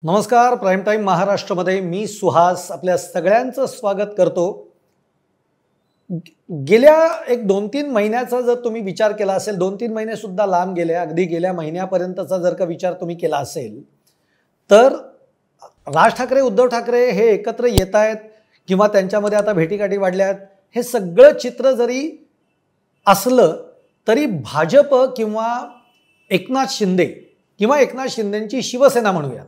नमस्कार. Prime time महाराष्ट्रामध्ये मी सुहास आपल्या सगळ्यांचं स्वागत करतो. गेल्या एक 2-3 महिन्याचा जर तुम्ही विचार केला असेल, 2-3 महिने सुद्धा लांब गेले, अगदी गेल्या महिन्यापर्यंतचा जर का विचार तुम्ही केला असेल, तर राज ठाकरे, उद्धव ठाकरे हे एकत्र येत आहेत किंवा त्यांच्यामध्ये आता भेटीगाठी वाढल्या आहेत, हे सगळं चित्र जरी असलं तरी भाजप किंवा एकनाथ शिंदे किंवा एकनाथ शिंदेंची शिवसेना म्हणूयात,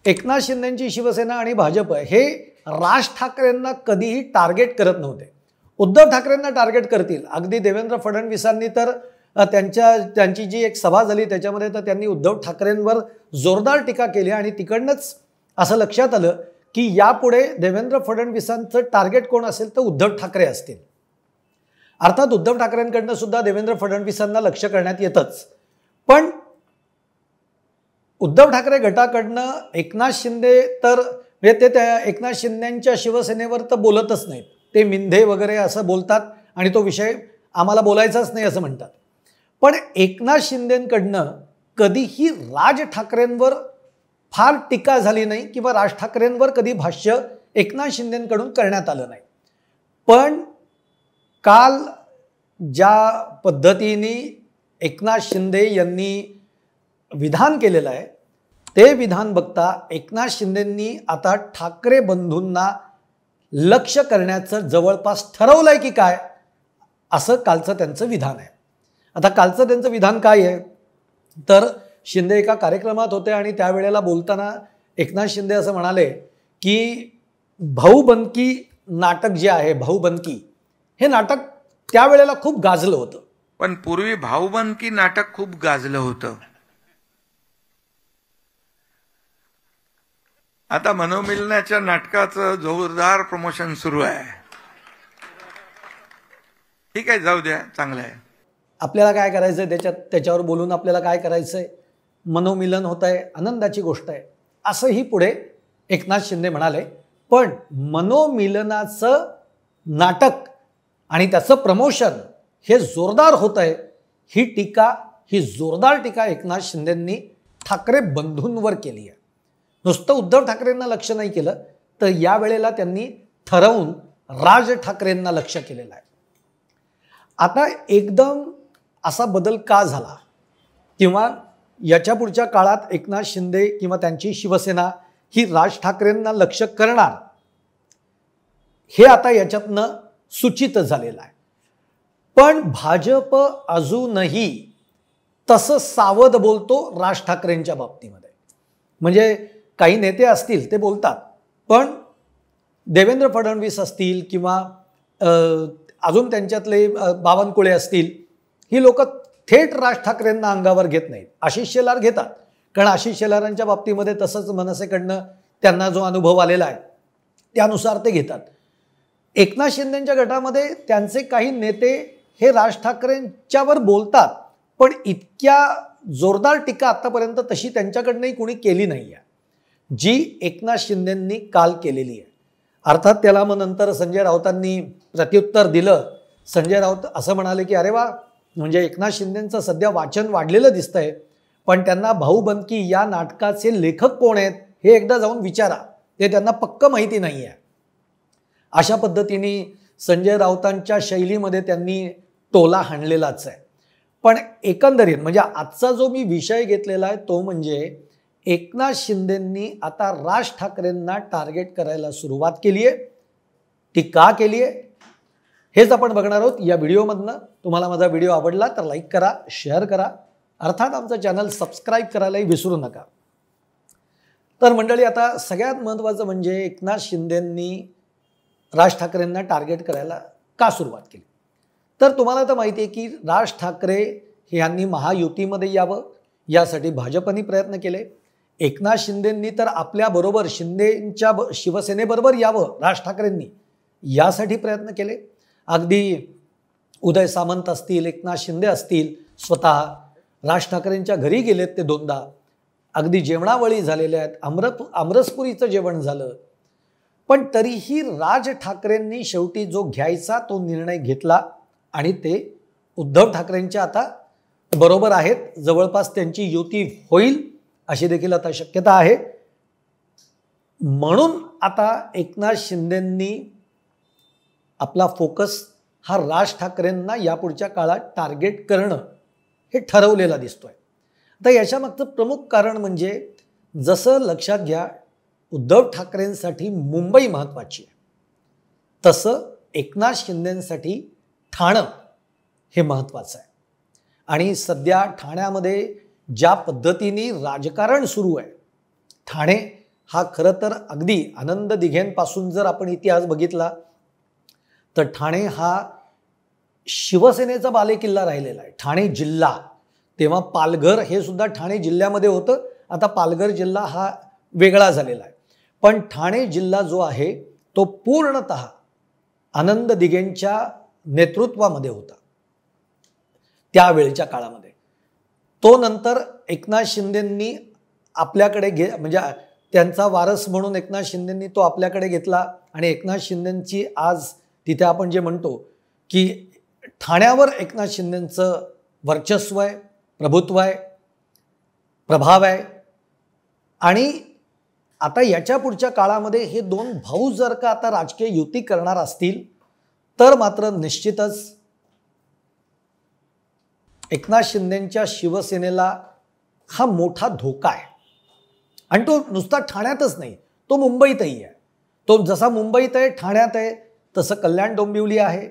एकनाथ शिंदेंची शिवसेना आणि भाजप हे राज ठाकरेंना कधीही टार्गेट करत नव्हते. उद्धव ठाकरेंना टार्गेट करतील. अगदी देवेंद्र फडणवीसांनी तर त्यांची जी एक सभा झाली त्याच्यामध्ये तर त्यांनी उद्धव ठाकरेंवर जोरदार टीका केली आणि तिकडनंच असं लक्षात आलं की यापुढे देवेंद्र फडणवीसांचं टार्गेट कोण असेल तर उद्धव ठाकरे असतील. अर्थात उद्धव ठाकरेंकडनं सुद्धा देवेंद्र फडणवीसांना लक्ष करण्यात येतच, पण उद्धव ठाकरे गटाकडनं एकनाथ शिंदे तर ते त्या एकनाथ शिंदेंच्या शिवसेनेवर तर बोलतच नाहीत. ते मिंधे वगैरे असं बोलतात आणि तो विषय आम्हाला बोलायचाच नाही असं म्हणतात. पण एकनाथ शिंदेंकडनं कधीही राज ठाकरेंवर फार टीका झाली नाही किंवा राज ठाकरेंवर कधी भाष्य एकनाथ शिंदेंकडून करण्यात आलं नाही. पण काल ज्या पद्धतीने एकनाथ शिंदे यांनी विधान केलेलं आहे ते विधान बघता एकनाथ शिंदेंनी आता ठाकरे बंधूंना लक्ष करण्याचं जवळपास ठरवलंय की काय, असं कालचं त्यांचं विधान आहे. आता कालचं त्यांचं विधान काय आहे तर शिंदे एका कार्यक्रमात होते आणि त्यावेळेला बोलताना एकनाथ शिंदे असं म्हणाले की भाऊबंदकी नाटक जे आहे, भाऊबंदकी हे नाटक त्यावेळेला खूप गाजलं होतं. पण पूर्वी भाऊबंदकी नाटक खूप गाजलं होतं. आता मनोमिलनाच्या नाटकाचं जोरदार प्रमोशन सुरू आहे. ठीक आहे, जाऊ द्या, चांगलं आहे. आपल्याला काय करायचंय त्याच्यावर बोलून आपल्याला काय करायचंय, मनोमिलन होत आहे, आनंदाची गोष्ट आहे असंही पुढे एकनाथ शिंदे म्हणाले. पण मनोमिलनाचं नाटक आणि त्याचं प्रमोशन हे जोरदार होत आहे, ही जोरदार टीका एकनाथ शिंदेंनी ठाकरे बंधूंवर केली आहे. नुसतं उद्धव ठाकरेंना लक्ष नाही केलं तर यावेळेला त्यांनी ठरवून राज ठाकरेंना लक्ष केलेलं आहे. आता एकदम असा बदल का झाला किंवा याच्या पुढच्या काळात एकनाथ शिंदे किंवा त्यांची शिवसेना ही राज ठाकरेंना लक्ष करणार हे आता याच्यातनं सूचित झालेलं आहे. पण भाजप अजूनही तसं सावध बोलतो राज ठाकरेंच्या बाबतीमध्ये. म्हणजे काही नेते असतील ते बोलतात, पण देवेंद्र फडणवीस असतील किंवा अजून त्यांच्यातले बावनकुळे असतील, ही लोक थेट राज ठाकरेंना अंगावर घेत नाहीत. आशिष शेलार घेतात, कारण आशिष शेलारांच्या बाबतीमध्ये तसंच मनसेकडनं त्यांना जो अनुभव आलेला आहे त्यानुसार ते घेतात. एकनाथ शिंदेंच्या गटामध्ये त्यांचे काही नेते हे राज ठाकरेंच्यावर बोलतात, पण इतक्या जोरदार टीका आतापर्यंत तशी त्यांच्याकडनंही कुणी केली नाही आहे जी एकनाथ शिंदेंनी काल केलेली आहे. अर्थात त्याला मग नंतर संजय राऊतांनी प्रत्युत्तर दिलं. संजय राऊत असं म्हणाले की अरे वा, म्हणजे एकनाथ शिंदेंचं सध्या वाचन वाढलेलं दिसतंय, पण त्यांना भाऊबंदकी या नाटकाचे लेखक कोण आहेत हे एकदा जाऊन विचारा, ते त्यांना पक्क माहिती नाही आहे. अशा पद्धतीने संजय राऊतांच्या शैलीमध्ये त्यांनी टोला हाणलेलाच आहे. पण एकंदरीत म्हणजे आजचा जो मी विषय घेतलेला आहे तो म्हणजे एकनाथ शिंदेंनी आता राज ठाकरेंना टार्गेट करायला सुरुवात केली आहे. ती का केली आहे हेच आपण बघणार आहोत या व्हिडिओमधनं. तुम्हाला माझा व्हिडिओ आवडला तर लाईक करा, शेअर करा, अर्थात आमचं चॅनल सबस्क्राईब करायलाही विसरू नका. तर मंडळी, आता सगळ्यात महत्त्वाचं म्हणजे एकनाथ शिंदेंनी राज ठाकरेंना टार्गेट करायला का सुरुवात केली. तर तुम्हाला तर माहिती आहे की राज ठाकरे यांनी महायुतीमध्ये यावं यासाठी भाजपने प्रयत्न केले. एकनाथ शिंदेंनी तर आपल्याबरोबर शिंदेंच्या शिवसेनेबरोबर यावं राज ठाकरेंनी यासाठी प्रयत्न केले. अगदी उदय सामंत असतील, एकनाथ शिंदे असतील, स्वतः राज ठाकरेंच्या घरी गेलेत ते 2दा. अगदी जेवणावळी झालेल्या आहेत, आमरसपुरीचं जेवण झालं. पण तरीही राज ठाकरेंनी शेवटी जो घ्यायचा तो निर्णय घेतला आणि ते उद्धव ठाकरेंच्या आता बरोबर आहेत. जवळपास त्यांची युती होईल अशी देखील आता शक्यता आहे. म्हणून आता एकनाथ शिंदेंनी आपला फोकस हा राज ठाकरेंना यापुढच्या काळात टार्गेट करणं हे ठरवलेला दिसतोय. आता याच्यामागचं प्रमुख कारण म्हणजे जसं लक्षात घ्या उद्धव ठाकरेंसाठी मुंबई महत्त्वाची आहे, तसं एकनाथ शिंदेंसाठी ठाणं हे महत्त्वाचं आहे. आणि सध्या ठाण्यामध्ये ज्या पद्धतीने राजकारण सुरू आहे, ठाणे हा खरं तर अगदी आनंद दिघेंपासून जर आपण इतिहास बघितला तर ठाणे हा शिवसेनेचा बालेकिल्ला राहिलेला आहे. ठाणे जिल्हा, तेव्हा पालघर हे सुद्धा ठाणे जिल्ह्यामध्ये होतं, आता पालघर जिल्हा हा वेगळा झालेला आहे. पण ठाणे जिल्हा जो आहे तो पूर्णतः आनंद दिघेंच्या नेतृत्वामध्ये होता त्यावेळेच्या काळामध्ये. तो नंतर एकनाथ शिंदेंनी आपल्याकडे म्हणजे त्यांचा वारस म्हणून एकनाथ शिंदेंनी तो आपल्याकडे घेतला आणि एकनाथ शिंदेंची आज तिथे आपण जे म्हणतो की ठाण्यावर एकनाथ शिंदेंचं वर्चस्व आहे, प्रभुत्व आहे, प्रभाव आहे. आणि आता याच्या पुढच्या काळामध्ये हे दोन भाऊ जर का आता राजकीय युती करणार असतील तर मात्र निश्चितच एकनाथ शिंदेंच्या शिवसेनेला हा मोठा धोका आहे. आणि तो नुसता ठाण्यातच नाही, तो मुंबईतही आहे. तो जसा मुंबईत आहे, ठाण्यात आहे, तसं कल्याण डोंबिवली आहे,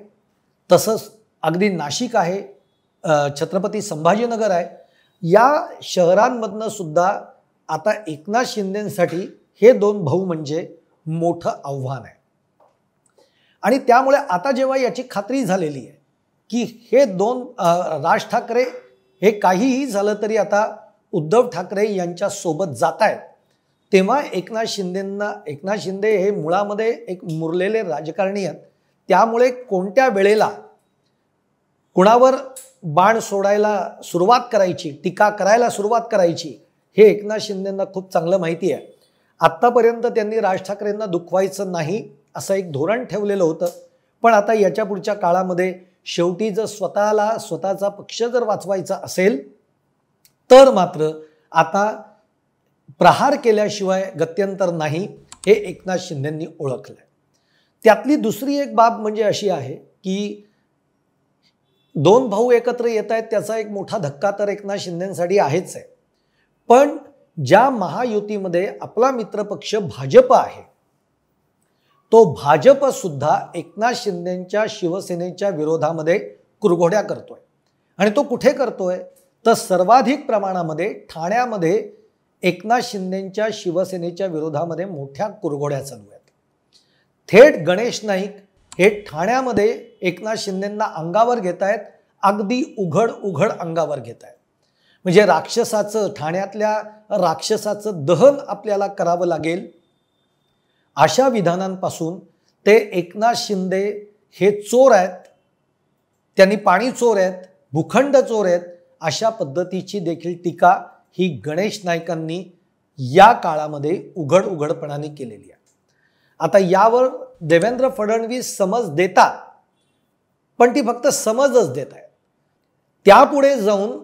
तसंच अगदी नाशिक आहे, छत्रपती संभाजीनगर आहे. या शहरांमधनं सुद्धा आता एकनाथ शिंदेंसाठी हे दोन भाऊ म्हणजे मोठं आव्हान आहे. आणि त्यामुळे आता जेव्हा याची खात्री झालेली आहे की हे दोन राज ठाकरे हे काहीही झालं तरी आता उद्धव ठाकरे यांच्या सोबत जात आहेत, तेव्हा एकनाथ शिंदे हे मुळामध्ये एक मुरलेले राजकारणी आहेत. त्यामुळे कोणत्या वेळेला कुणावर बाण सोडायला सुरुवात करायची, टीका करायला सुरुवात करायची, हे एकनाथ शिंदेंना खूप चांगलं माहिती आहे. आत्तापर्यंत त्यांनी राज ठाकरेंना दुखवायचं नाही असं एक धोरण ठेवलेलं होतं. पण आता याच्या पुढच्या काळामध्ये शेवटी जर स्वतःचा पक्ष जर वाचवायचा असेल तर मात्र आता प्रहार केल्याशिवाय गत्यंतर नाही, हे एकनाथ शिंदेंनी ओळखलं. त्यातली दुसरी एक बाब म्हणजे अशी आहे की दोन भाऊ एकत्र येत आहेत, त्याचा एक मोठा धक्का तर एकनाथ शिंदेंसाठी आहेच आहे. पण ज्या महायुतीमध्ये आपला मित्रपक्ष भाजप आहे, तो भाजप सुद्धा एकनाथ शिंदेंच्या शिवसेनेच्या विरोधामध्ये कुरघोड्या करतोय. आणि तो कुठे करतोय तर सर्वाधिक प्रमाणामध्ये ठाण्यामध्ये एकनाथ शिंदेंच्या शिवसेनेच्या विरोधामध्ये मोठ्या कुरघोड्या चालू आहेत. थेट गणेश नाईक हे ठाण्यामध्ये एकनाथ शिंदेंना अंगावर घेत आहेत, अगदी उघड अंगावर घेत आहेत. म्हणजे ठाण्यातल्या राक्षसाचं दहन आपल्याला करावं लागेल अशा विधानांपासून ते एकनाथ शिंदे हे चोर आहेत, त्यांनी पाणी चोर आहेत, भूखंड चोर आहेत, अशा पद्धतीची देखील टीका ही गणेश नाईकांनी या काळामध्ये उघडपणाने केलेली आहे. आता यावर देवेंद्र फडणवीस समज देतात, पण ती फक्त समजच देत आहेत. त्यापुढे जाऊन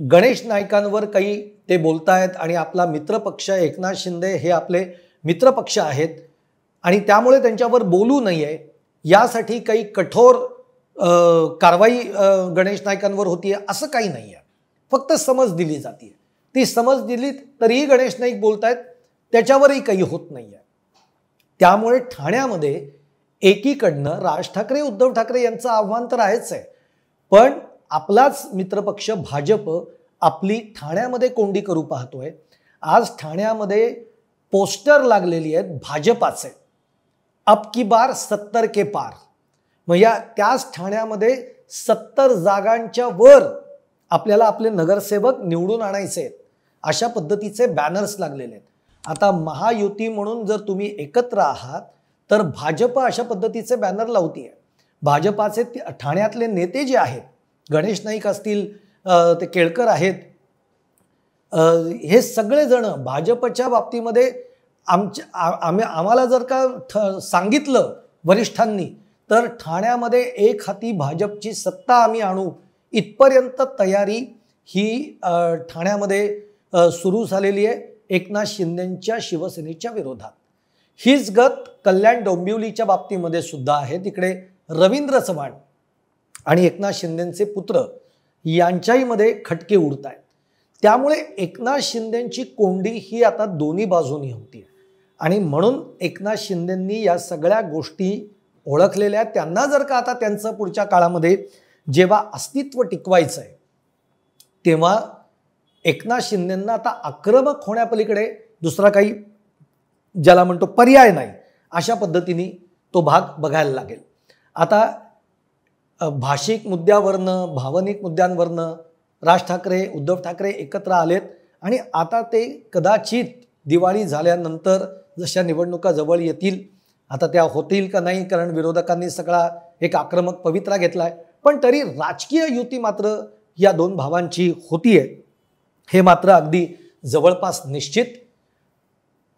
गणेश नाईकांवर काही ते बोलतायत आणि आपला मित्रपक्ष एकनाथ शिंदे हे आपले मित्रपक्ष आहेत आणि त्यामुळे त्यांच्यावर बोलू नये यासाठी काही कठोर कारवाई गणेश नाईकांवर होतीये असं काही नाही आहे. फक्त समज दिली जाते. ती समज दिली तरीही गणेश नाईक बोलतायत, त्याच्यावरही काही होत नाही आहे. त्यामुळे ठाण्यामध्ये एकीकडनं राज ठाकरे उद्धव ठाकरे यांचं आव्हान तर आहेच आहे, पण आपलाच मित्रपक्ष भाजप आपली ठाण्यामध्ये कोंडी करू पाहतोय. आज ठाण्यामध्ये पोस्टर लागलेली आहेत भाजपाचे, अब की बार 70 के पार. मग या त्याच ठाण्यामध्ये 70 जागांच्या वर आपल्याला आपले नगरसेवक निवडून आणायचे आहेत अशा पद्धतीचे बॅनर्स लागलेले आहेत. आता महायुती म्हणून जर तुम्ही एकत्र आहात तर भाजप अशा पद्धतीचे बॅनर लावतीये. भाजपाचे ठाण्यातले नेते जे आहेत, गणेश नाईक असतील, ते केळकर आहेत, हे सगळेजण भाजपच्या बाबतीमध्ये आम्हाला जर का सांगितलं वरिष्ठांनी तर ठाण्यामध्ये एक हाती भाजपची सत्ता आम्ही आणू इथपर्यंत तयारी ही ठाण्यामध्ये सुरू झालेली आहे. एकनाथ शिंदेंच्या शिवसेनेच्या विरोधात. हीच गत कल्याण डोंबिवलीच्या बाबतीमध्ये सुद्धा आहे. तिकडे रवींद्र चव्हाण आणि एकनाथ शिंदेंचे पुत्र यांच्याही मध्ये खटके उडत आहेत. त्यामुळे एकनाथ शिंदेंची कोंडी ही आता दोन्ही बाजूनी होती आणि म्हणून एकनाथ शिंदेंनी या सगळ्या गोष्टी ओळखलेल्या. त्यांना जर का आता त्यांचं पुढच्या काळामध्ये जेव्हा अस्तित्व टिकवायचं आहे तेव्हा एकनाथ शिंदेंना आता आक्रमक होण्यापलीकडे दुसरा काही ज्याला म्हणतो पर्याय नाही, अशा पद्धतीने तो भाग बघायला लागेल. आता भाषिक मुद्द्यावरनं, भावनिक मुद्द्यांवरनं राज ठाकरे, उद्धव ठाकरे एकत्र आलेत आणि आता ते कदाचित दिवाळी झाल्यानंतर जशा निवडणुका जवळ येतील, आता त्या होतील का नाही, कारण विरोधकांनी सगळा एक आक्रमक पवित्रा घेतलाय, पण तरी राजकीय युती मात्र या दोन भावांची होतीये हे मात्र अगदी जवळपास निश्चित.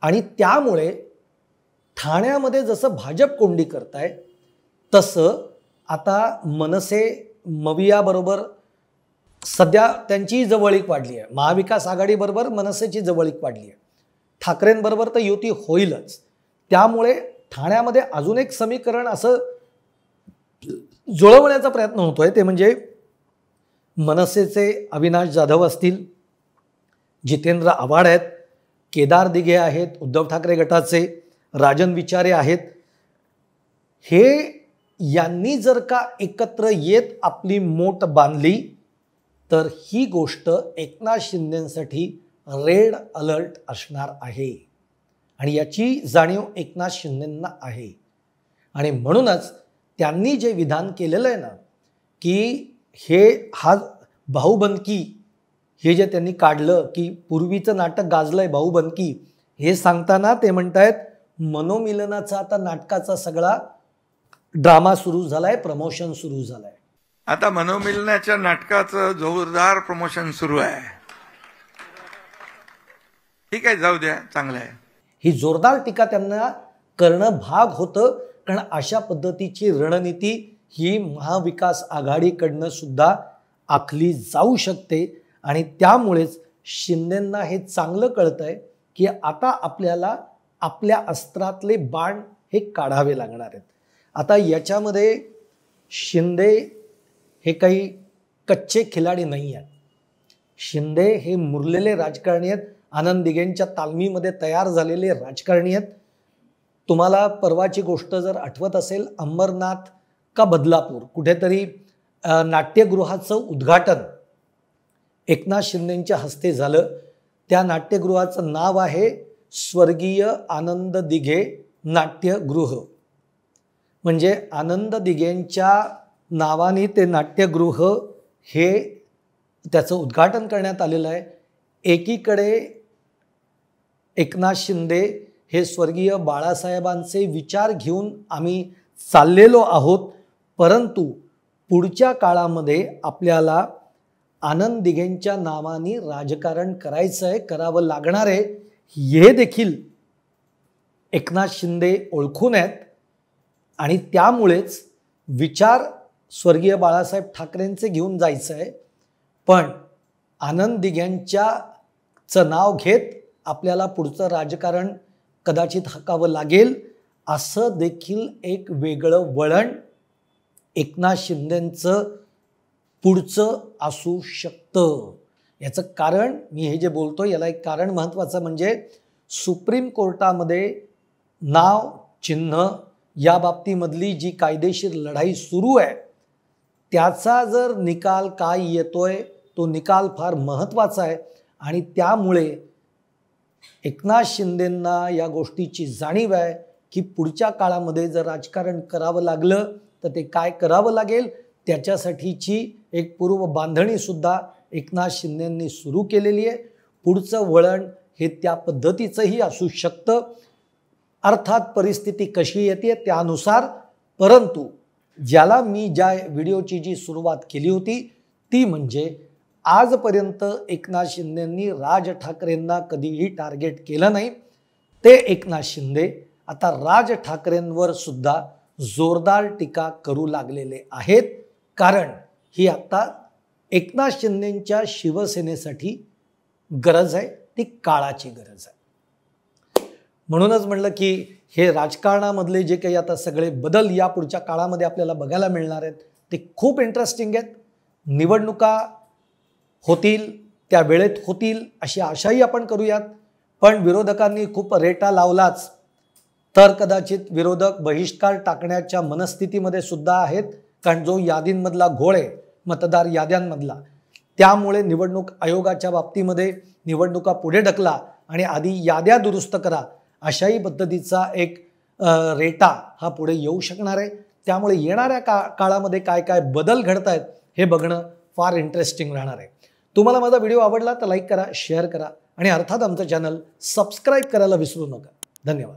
आणि त्यामुळे ठाण्यामध्ये जसं भाजप कोंडी करताय तसं आता मनसे मवियाबरोबर सध्या त्यांची जवळीक वाढली आहे. महाविकास आघाडीबरोबर मनसेची जवळीक वाढली आहे. ठाकरेंबरोबर तर युती होईलच. त्यामुळे ठाण्यामध्ये अजून एक समीकरण असं जुळवण्याचा प्रयत्न होतोय, ते म्हणजे मनसेचे अविनाश जाधव असतील, जितेंद्र आव्हाड आहेत, केदार दिघे आहेत, उद्धव ठाकरे गटाचे राजन विचारे आहेत. हे यांनी जर का एकत्र येत आपली मोट बांधली तर ही गोष्ट एकनाथ शिंदेंसाठी रेड अलर्ट असणार आहे आणि याची जाणीव एकनाथ शिंदेंना आहे. आणि म्हणूनच त्यांनी जे विधान केलेलं आहे ना, की हा भाऊबंदकी हे जे त्यांनी काढलं, की पूर्वीचं नाटक गाजलंय भाऊबंदकी, हे सांगताना ते म्हणतायत मनोमिलनाचा आता नाटकाचा सगळा ड्रामा सुरू झालाय, प्रमोशन सुरू झालंय. आता मनोमिलनाच्या नाटकाचं जोरदार प्रमोशन सुरू आहे. ठीक आहे, जाऊ द्या, चांगलं आहे. ही जोरदार टीका त्यांना करणं भाग होतं, कारण अशा पद्धतीची रणनीती ही महाविकास आघाडीकडनं सुद्धा आखली जाऊ शकते. आणि त्यामुळेच शिंदेंना हे चांगलं कळतंय की आता आपल्याला आपल्या अस्त्रातले बाण हे काढावे लागणार आहेत. आता याच्यामध्ये शिंदे हे काही कच्चे खिलाडी नाही आहेत. शिंदे हे मुरलेले राजकारणी आहेत, आनंद दिघेंच्या तालमीमध्ये तयार झालेले राजकारणी आहेत. तुम्हाला परवाची गोष्ट जर आठवत असेल, अंबरनाथ का बदलापूर कुठेतरी नाट्यगृहाचं उद्घाटन एकनाथ शिंदेंच्या हस्ते झालं. त्या नाट्यगृहाचं नाव आहे स्वर्गीय आनंद दिघे नाट्यगृह. म्हणजे आनंद दिघेंच्या नावाने ते नाट्यगृह हे त्याचं उद्घाटन करण्यात आलेलं आहे. एकीकडे एकनाथ शिंदे हे स्वर्गीय बाळासाहेबांचे विचार घेऊन आम्ही चाललेलो आहोत, परंतु पुढच्या काळामध्ये आपल्याला आनंद दिघेंच्या नावाने राजकारण करायचं आहे, करावं लागणार आहे, हे देखील एकनाथ शिंदे ओळखून आहेत. आणि त्यामुळेच विचार स्वर्गीय बाळासाहेब ठाकरेंचे घेऊन जायचं आहे, पण आनंद दिघ्यांच्याचं नाव घेत आपल्याला पुढचं राजकारण कदाचित हाकावं लागेल, असं देखील एक वेगळं वळण एकनाथ शिंदेंचं पुढचं असू शकतं. याचं कारण मी हे जे बोलतो याला एक कारण महत्त्वाचं म्हणजे सुप्रीम कोर्टामध्ये नाव चिन्ह या बाबतीमधली जी कायदेशीर लढाई सुरू आहे त्याचा जर निकाल काय येतोय तो निकाल फार महत्त्वाचा आहे. आणि त्यामुळे एकनाथ शिंदेंना या गोष्टीची जाणीव आहे की पुढच्या काळामध्ये जर राजकारण करावं लागलं तर ते काय करावं लागेल, त्याच्यासाठीची एक पूर्व बांधणी सुद्धा एकनाथ शिंदेंनी सुरू केलेली आहे. पुढचं वळण हे त्या पद्धतीचंही असू शकतं. अर्थात परिस्थिती कशी येते त्यानुसार, परंतु ज्याला मी ज्या व्हिडिओची जी सुरुवात केली होती ती म्हणजे आजपर्यंत एकनाथ शिंदेंनी राज ठाकरेंना कधीही टार्गेट केलं नाही. ते एकनाथ शिंदे आता राज ठाकरेंवर सुद्धा जोरदार टीका करू लागलेले आहेत, कारण ही आता एकनाथ शिंदेंच्या शिवसेनेसाठी गरज आहे. ती काळाची गरज आहे. म्हणूनच म्हणलं की हे राजकारणामधले जे काही आता सगळे बदल या पुढच्या काळामध्ये आपल्याला बघायला मिळणार आहेत ते खूप इंटरेस्टिंग आहेत. निवडणुका होतील त्या वेळेत होतील अशी आशाही आपण करूयात. पण विरोधकांनी खूप रेटा लावलाच तर कदाचित विरोधक बहिष्कार टाकण्याच्या मनस्थितीमध्ये सुद्धा आहेत. कारण जो यादींमधला घोळ आहे मतदार याद्यांमधला, त्यामुळे निवडणूक आयोगाच्या बाबतीमध्ये निवडणुका पुढे ढकला आणि आधी याद्या दुरुस्त करा अशाही पद्धतीचा एक रेटा हा पुढे येऊ शकणार आहे. त्यामुळे येणाऱ्या काळामध्ये काय काय बदल घडत आहेत हे बघणं फार इंटरेस्टिंग राहणार आहे. तुम्हाला माझा व्हिडिओ आवडला तर लाईक करा, शेअर करा आणि अर्थात आमचं चॅनल सबस्क्राईब करायला विसरू नका. धन्यवाद.